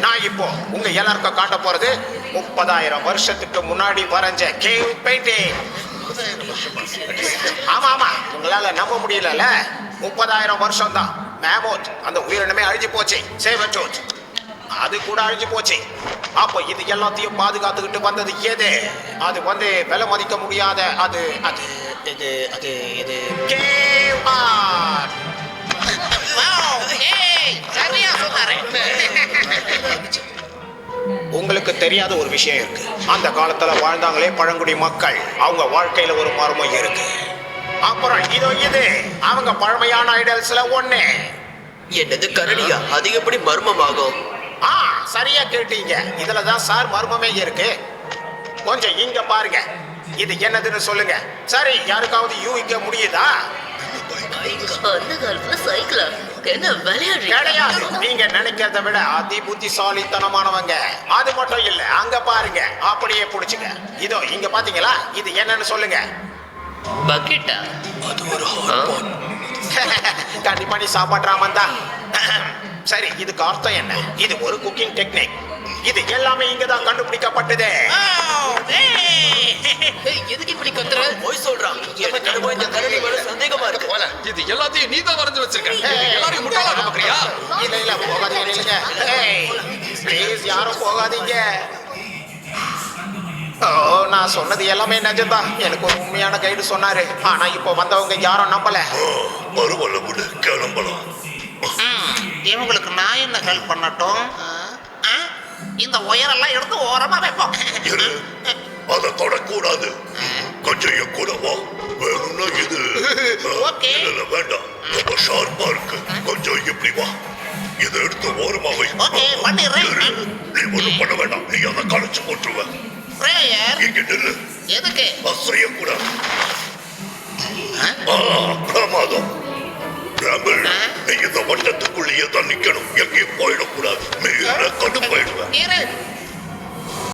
நான் இப்போ உங்க எல்லாருக்கும் காட்ட போறது 30,000 வருஷத்துக்கு முன்னாடி வரைஞ்ச கேவ் பெயிண்டிங். ஆமா ஆமா, உங்களால நம்ப முடியல. 30,000 வருஷம் தான். மேமோத் அந்த உயிரினமே அழிஞ்சு போச்சு. சேவட்டோத் அது கூட அழிஞ்சு போச்சு. அப்போ இது எல்லாத்தையும் பாதுகாத்துக்கிட்டு வந்தது எது? அது விலை மதிக்க முடியாத அது அது இது அது இது கேவ் ஆர்ட். உங்களுக்கு தெரியாத ஒரு விஷயம் இருக்கு. அந்த காலத்துல வாழ்ந்தாங்களே பழங்குடி மக்கள், அவங்க வாழ்க்கையில ஒரு மர்மம் இருக்கு. அப்புறம் இது அவங்க பழமையான ஐடல்ஸ்ல ஒண்ணு. என்னது கரடியா? அது எப்படி மர்மமாகும்? சரியா கேட்டீங்க. இதுலதான் சார் மர்மமே இருக்கு. கொஞ்சம் இங்க பாருங்க. இது என்னதுன்னு சொல்லுங்க. சரி, யாருக்காவது யூகிக்க முடியுதா? அந்த காலத்துல சைக்கிளா? என்ன விளையாடுறீங்க? கிடையாது. நீங்க நினைக்கிறத விட அதி புத்திசாலித்தனமானவங்க. அது மட்டும் இல்ல, அங்க பாருங்க. அப்படியே புடிச்சுங்க. இதோ இங்க பாத்தீங்களா? இது என்னன்னு சொல்லுங்க. பக்கெட்டா? அது ஒரு ஹாட். கண்டிப்பா நீ சாப்பாடுறாமன் தான். சரி, இதுக்கு அர்த்தம் என்ன? இது ஒரு குக்கிங் டெக்னிக். இது எல்லாமே இங்கதான் கண்டுபிடிக்கப்பட்டது. எதுக்கு இப்படி கத்துற? போய் சொல்றான். எனக்கு என்னமோ இந்த கரடி மேல சந்தேகமா இருக்கு. இது எல்லாத்தையும் நீ தான் வரைஞ்சு வச்சிருக்க. எல்லாரையும் முட்டாளாக்க பாக்குறியா? இல்ல போகாதீங்க, இல்லைங்க. ப்ளீஸ் யாரும் போகாதீங்க. நான் சொன்னது எல்லாமே நிஜம்தான். எனக்கு ஒரு உண்மையான கைடு சொன்னாரு. ஆனா இப்போ வந்தவங்க யாரும் நம்பல. பரவாயில்ல விடு, கிளம்பலாம். இவங்களுக்கு நான் என்ன ஹெல்ப் பண்ணட்டும்? இந்த ஒயரெல்லாம் எடுத்து ஓரமா வைப்போம். அதை தொடக்கூடாது. கொஞ்சம் என் கூட வா. வேணும்னா இது ஓகே. இல்ல வேண்டாம், ரொம்ப ஷார்ப்பா இருக்கு. கொஞ்சம் இப்படி வா. இதை எடுத்து ஓரமா வை. ஓகே, பண்ணிடுறேன். நீ ஒண்ணும் பண்ண வேண்டாம். நீ அதை கழிச்சு போட்டுருவ. பிரேயர் இங்க நில்லு. எதுக்கு? அசையக்கூடாது. பிரமாதம். ராமல், நீ இந்த வட்டத்துக்குள்ளேயே தான் நிக்கணும். எங்கேயும் போயிடக்கூடாது. மீற கொண்டு போயிடுவேன். இரு.